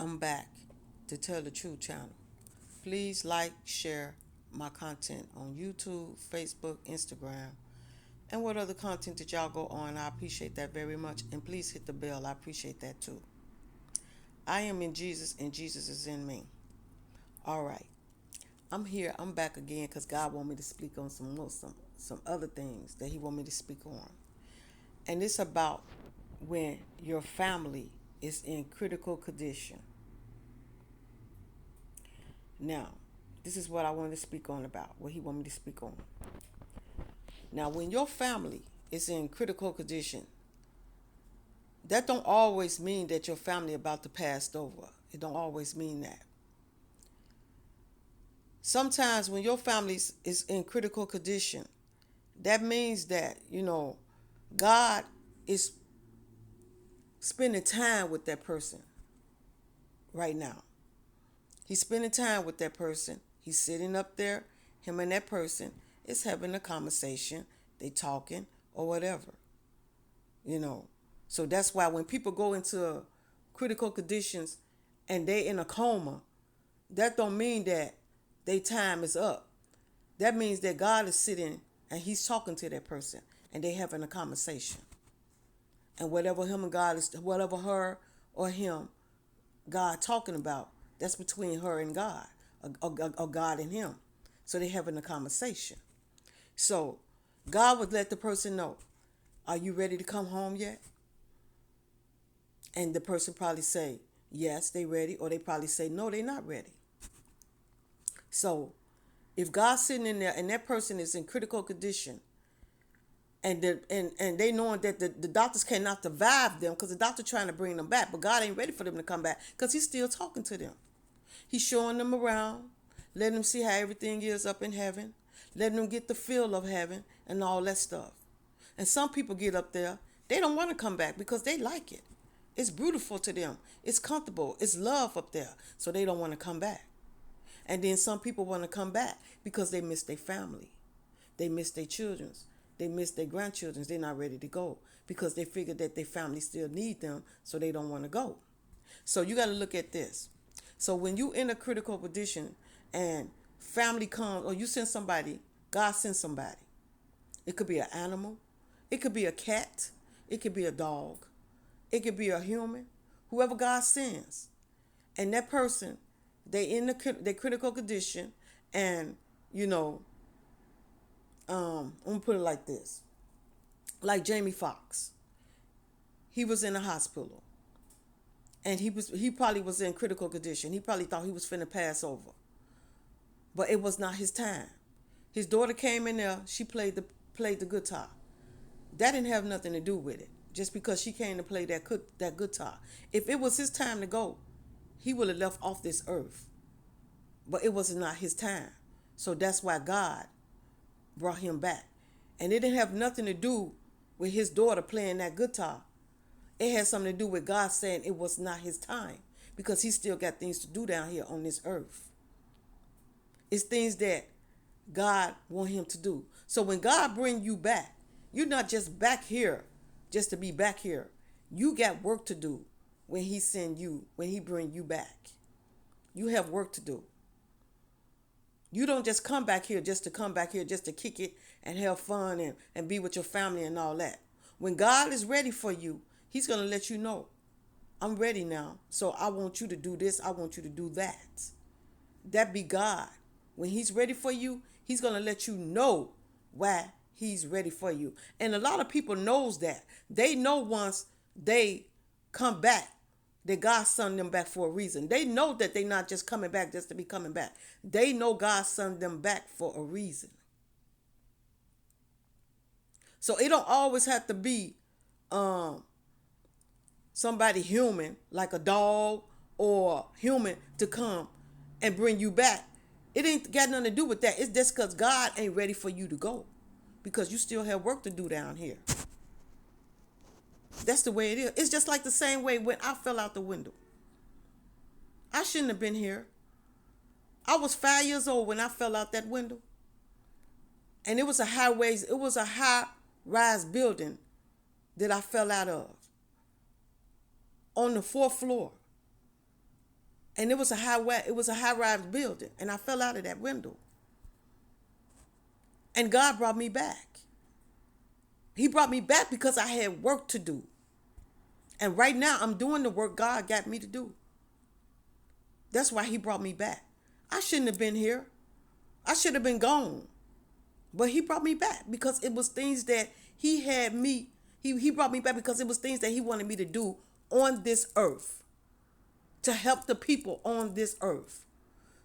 I'm back to Tell the Truth channel. Please like, share my content on YouTube, Facebook, Instagram, and what other content that y'all go on. I appreciate that very much. And please hit the bell. I appreciate that too. I am in Jesus and Jesus is in me. All right. I'm here. I'm back again because God want me to speak on some other things that He want me to speak on. And it's about when your family is in critical condition. Now, this is what I want to speak on about, what He want me to speak on. Now, when your family is in critical condition, that don't always mean that your family about to pass over. It don't always mean that. Sometimes when your family is in critical condition, that means that, God is spending time with that person right now. He's spending time with that person. He's sitting up there, him and that person is having a conversation, they talking or whatever. You know. So that's why when people go into critical conditions and they in a coma, that don't mean that their time is up. That means that God is sitting and He's talking to that person and they having a conversation. And whatever him and God is, whatever her or him, God talking about, that's between her and God, or God and him. So they having a conversation. So God would let the person know, are you ready to come home yet? And the person probably say, yes, they ready. Or they probably say, no, they not ready. So if God's sitting in there and that person is in critical condition, and they knowing that the doctors cannot survive them because the doctor trying to bring them back, but God ain't ready for them to come back because He's still talking to them. He's showing them around, letting them see how everything is up in heaven, letting them get the feel of heaven and all that stuff. And some people get up there, they don't want to come back because they like it. It's beautiful to them. It's comfortable. It's love up there. So they don't want to come back. And then some people want to come back because they miss their family. They miss their children's. They miss their grandchildren's. They're not ready to go because they figure that their family still need them, so they don't want to go. So you got to look at this. So when you in a critical position and family comes, or you send somebody, God sends somebody. It could be an animal. It could be a cat. It could be a dog. It could be a human. Whoever God sends. And that person, they in the critical condition, and I'm gonna put it like this. Like Jamie Foxx. He was in a hospital. And he probably was in critical condition. He probably thought he was finna pass over. But it was not his time. His daughter came in there, she played the guitar. That didn't have nothing to do with it. Just because she came to play that guitar. If it was his time to go, he would have left off this earth. But it was not his time. So that's why God brought him back. And it didn't have nothing to do with his daughter playing that guitar. It had something to do with God saying it was not his time, because he still got things to do down here on this earth. It's things that God want him to do. So when God bring you back, you're not just back here just to be back here. You got work to do when he bring you back. You have work to do. You don't just come back here just to come back here just to kick it and have fun and be with your family and all that. When God is ready for you, He's going to let you know, I'm ready now. So I want you to do this. I want you to do that. That be God. When He's ready for you, He's going to let you know why He's ready for you. And a lot of people knows that. They know once they come back, that God sent them back for a reason. They know that they're not just coming back just to be coming back. They know God sent them back for a reason. So it don't always have to be somebody human, like a dog or human, to come and bring you back. It ain't got nothing to do with that. It's just because God ain't ready for you to go, because you still have work to do down here. That's the way it is. It's just like the same way when I fell out the window. I shouldn't have been here. I was 5 years old when I fell out that window. And it was a high rise building that I fell out of. On the fourth floor. And it was a high rise building, and I fell out of that window. And God brought me back. He brought me back because I had work to do. And right now I'm doing the work God got me to do. That's why he brought me back. I shouldn't have been here. I should have been gone. But he brought me back because it was things that he had me. He brought me back because it was things that he wanted me to do on this earth, to help the people on this earth.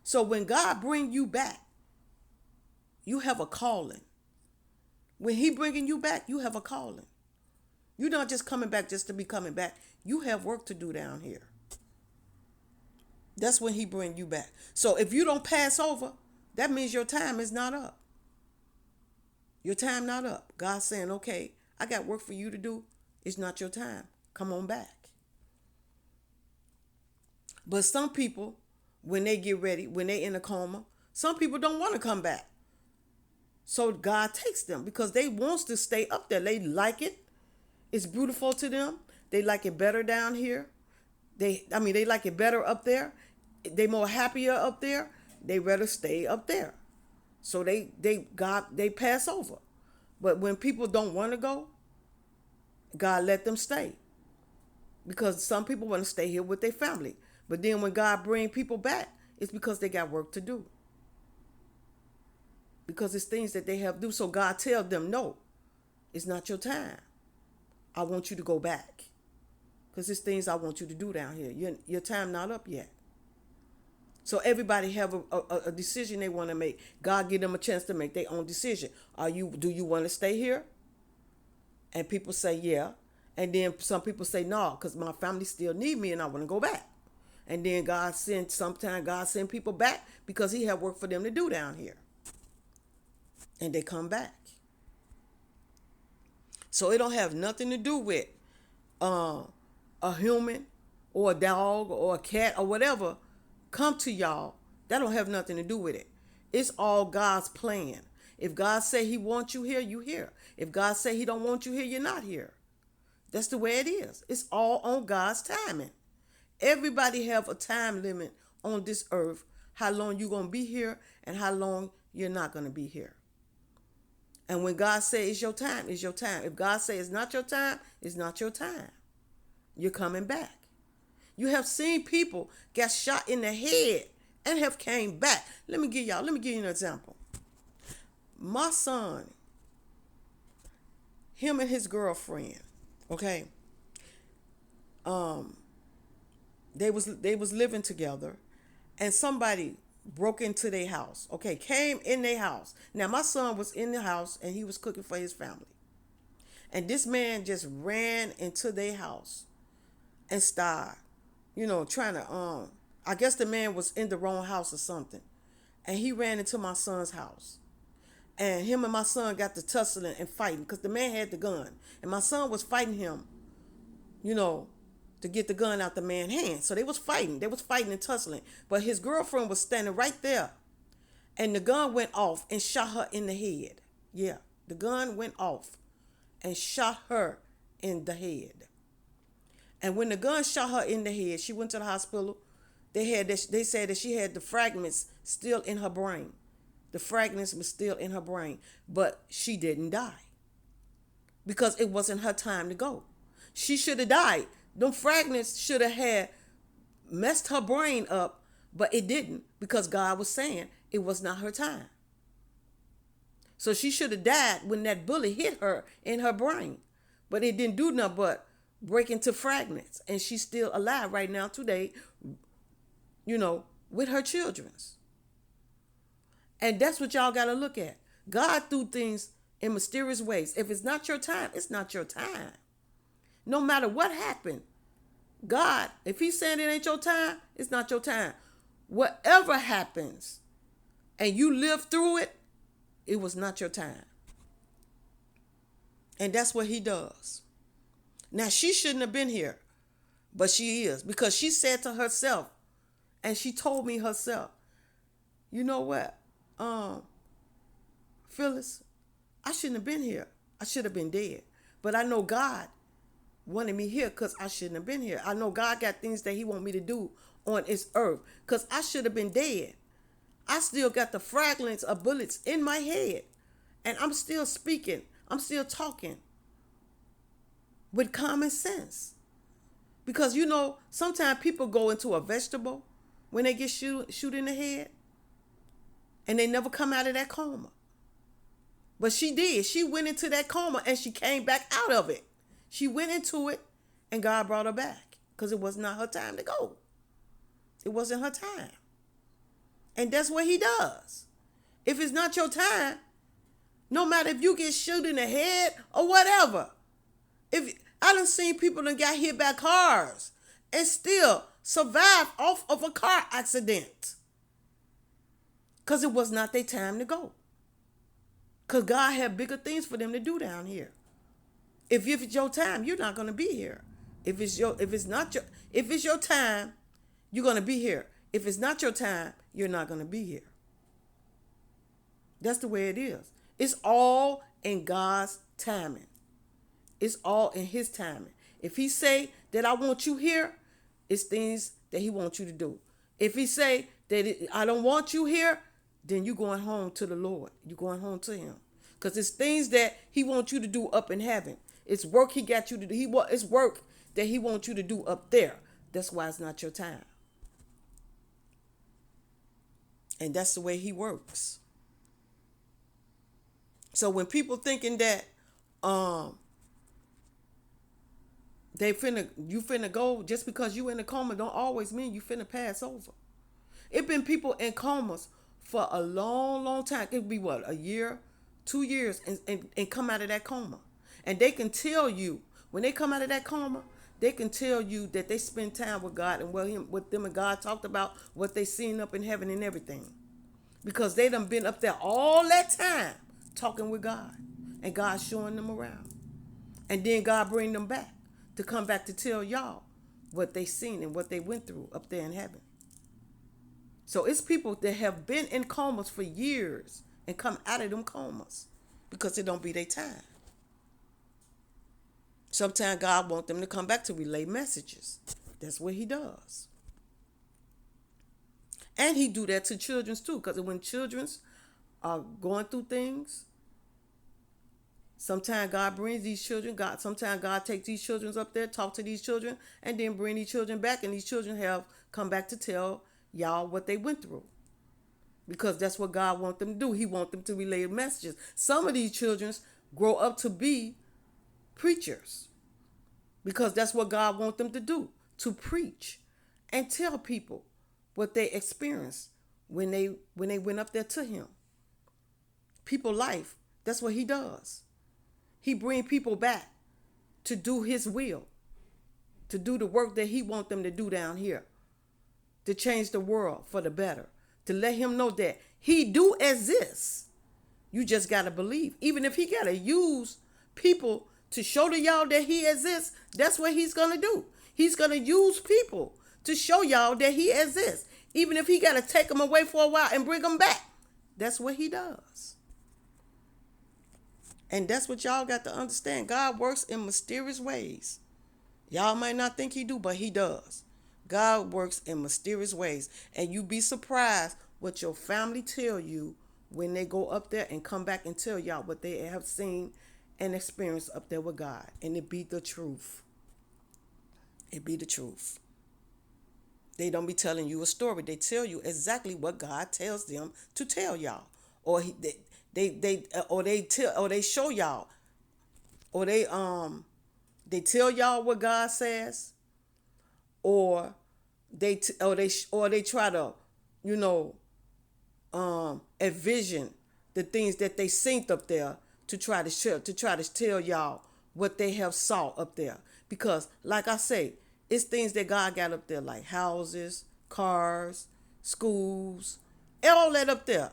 So when God bring you back, you have a calling. When he bringing you back, you have a calling. You're not just coming back just to be coming back. You have work to do down here. That's when he bring you back. So if you don't pass over, that means your time is not up. Your time not up. God's saying, okay, I got work for you to do. It's not your time. Come on back. But some people, when they get ready, when they in a coma, some people don't want to come back. So God takes them because they wants to stay up there. They like it. It's beautiful to them. They like it better down here. They like it better up there. They more happier up there. They rather stay up there. So they pass over. But when people don't want to go, God let them stay. Because some people want to stay here with their family. But then when God bring people back, it's because they got work to do. Because it's things that they have to do. So God tell them, no, it's not your time. I want you to go back. Because it's things I want you to do down here. Your time not up yet. So everybody have a decision they want to make. God give them a chance to make their own decision. Do you want to stay here? And people say, yeah. And then some people say, no, because my family still need me and I want to go back. And then sometimes God send people back because he have work for them to do down here. And they come back. So it don't have nothing to do with a human or a dog or a cat or whatever come to y'all. That don't have nothing to do with it. It's all God's plan. If God say he wants you here, you here. If God say he don't want you here, you're not here. That's the way it is. It's all on God's timing. Everybody have a time limit on this earth, how long you're going to be here and how long you're not going to be here. And when God says it's your time, it's your time. If God says it's not your time, it's not your time. You're coming back. You have seen people get shot in the head and have came back. Let me give you an example. My son, him and his girlfriend, okay, they was living together, and somebody broke into their house. Okay, came in their house. Now my son was in the house and he was cooking for his family, and this man just ran into their house and started, trying to I guess the man was in the wrong house or something, and he ran into my son's house. And him and my son got to tussling and fighting because the man had the gun. And my son was fighting him, to get the gun out the man's hand. So they was fighting. They was fighting and tussling. But his girlfriend was standing right there. And the gun went off and shot her in the head. Yeah, the gun went off and shot her in the head. And when the gun shot her in the head, she went to the hospital. They said that she had the fragments still in her brain. The fragments were still in her brain, but she didn't die because it wasn't her time to go. She should have died. Them fragments should have had messed her brain up, but it didn't because God was saying it was not her time. So she should have died when that bullet hit her in her brain, but it didn't do nothing but break into fragments, and she's still alive right now today, with her children's. And that's what y'all got to look at. God do things in mysterious ways. If it's not your time, it's not your time. No matter what happened, God, if he's saying it ain't your time, it's not your time. Whatever happens and you live through it, it was not your time. And that's what he does. Now, she shouldn't have been here, but she is, because she said to herself, and she told me herself, you know what? Phyllis, I shouldn't have been here. I should have been dead. But I know God wanted me here because I shouldn't have been here. I know God got things that he want me to do on this earth because I should have been dead. I still got the fragments of bullets in my head, and I'm still speaking. I'm still talking with common sense. Because, you know, sometimes people go into a vegetable when they get shoot in the head, and they never come out of that coma. But she did. She went into that coma, and she came back out of it. She went into it, and God brought her back because it was not her time to go. It wasn't her time. And that's what he does. If it's not your time, no matter if you get shot in the head or whatever. If I done seen people that got hit by cars and still survived off of a car accident. Because it was not their time to go. Because God had bigger things for them to do down here. If it's your time, you're not going to be here. If it's your time, you're going to be here. If it's not your time, you're not going to be here. That's the way it is. It's all in God's timing. It's all in his timing. If he say that I want you here, it's things that he wants you to do. If he say that I don't want you here, then you're going home to the Lord. You're going home to him. Because it's things that he wants you to do up in heaven. It's work he got you to do. It's work that he wants you to do up there. That's why it's not your time. And that's the way he works. So when people thinking that you finna go just because you in a coma don't always mean you finna pass over. It been people in comas for a long, long time. It could be what, a year, 2 years, and come out of that coma. And they can tell you, when they come out of that coma, they can tell you that they spend time with God and what them and God talked about, what they seen up in heaven and everything. Because they done been up there all that time talking with God. And God showing them around. And then God bring them back to come back to tell y'all what they seen and what they went through up there in heaven. So it's people that have been in comas for years and come out of them comas because it don't be their time. Sometimes God wants them to come back to relay messages. That's what he does. And he do that to children too, because when children are going through things, sometimes God brings these children. Sometimes God takes these children up there, talk to these children, and then bring these children back. And these children have come back to tell y'all what they went through. Because that's what God wants them to do. He wants them to relay messages. Some of these children grow up to be preachers. Because that's what God wants them to do. To preach and tell people what they experienced when they went up there to him. People life. That's what he does. He bring people back to do his will, to do the work that he wants them to do down here, to change the world for the better, to let him know that he do exist. You just got to believe. Even if he got to use people to show to y'all that he exists, that's what he's going to do. He's going to use people to show y'all that he exists. Even if he got to take them away for a while and bring them back, that's what he does. And that's what y'all got to understand. God works in mysterious ways. Y'all might not think he do, but he does. God works in mysterious ways. And you be surprised what your family tell you when they go up there and come back and tell y'all what they have seen and experienced up there with God. And it be the truth. It be the truth. They don't be telling you a story. They tell you exactly what God tells them to tell y'all. Or they show y'all, or they tell y'all what God says, or they try to, envision the things that they seen up there to try to tell y'all what they have saw up there. Because, like I say, it's things that God got up there, like houses, cars, schools, all that up there.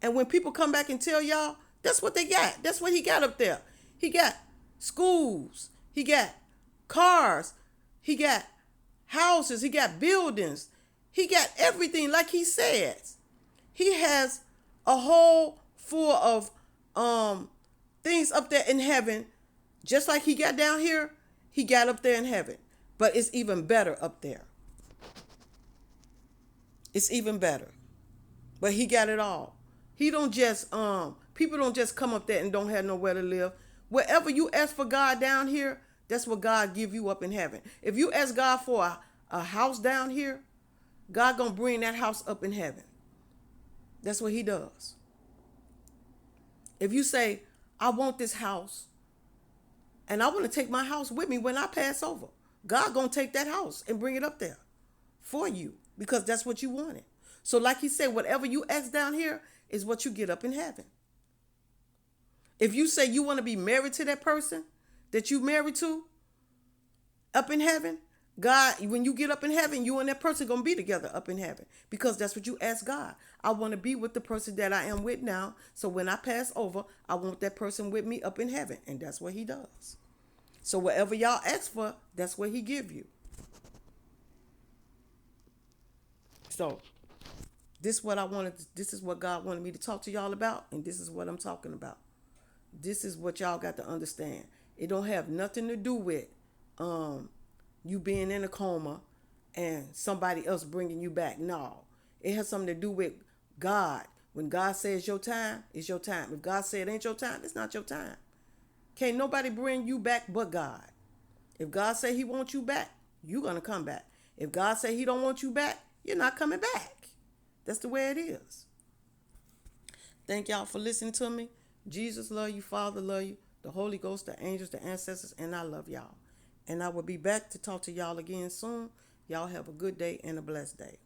And when people come back and tell y'all, that's what they got. That's what he got up there. He got schools. He got cars. He got houses. He got buildings. He got everything like he says. He has a hole full of things up there in heaven. Just like he got down here, He got up there in heaven. But it's even better up there. It's even better. But he got it all. He don't just people don't just come up there and don't have nowhere to live. Wherever you ask for God down here, that's what God give you up in heaven. If you ask God for a house down here, God gonna bring that house up in heaven. That's what he does. If you say, I want this house, and I want to take my house with me when I pass over, God gonna take that house and bring it up there for you, because that's what you wanted. So like he said, whatever you ask down here is what you get up in heaven. If you say you want to be married to that person that you married to up in heaven, God, when you get up in heaven, you and that person going to be together up in heaven, because that's what you ask God. I want to be with the person that I am with now. So when I pass over, I want that person with me up in heaven. And that's what he does. So whatever y'all ask for, that's what he give you. So this is what God wanted me to talk to y'all about, and this is what I'm talking about. This is what y'all got to understand. It don't have nothing to do with you being in a coma and somebody else bringing you back. No, it has something to do with God. When God says your time, it's your time. If God said it ain't your time, it's not your time. Can't nobody bring you back but God. If God say he wants you back, you're going to come back. If God say he don't want you back, you're not coming back. That's the way it is. Thank y'all for listening to me. Jesus love you. Father love you. The Holy Ghost, the angels, the ancestors, and I love y'all. And I will be back to talk to y'all again soon. Y'all have a good day and a blessed day.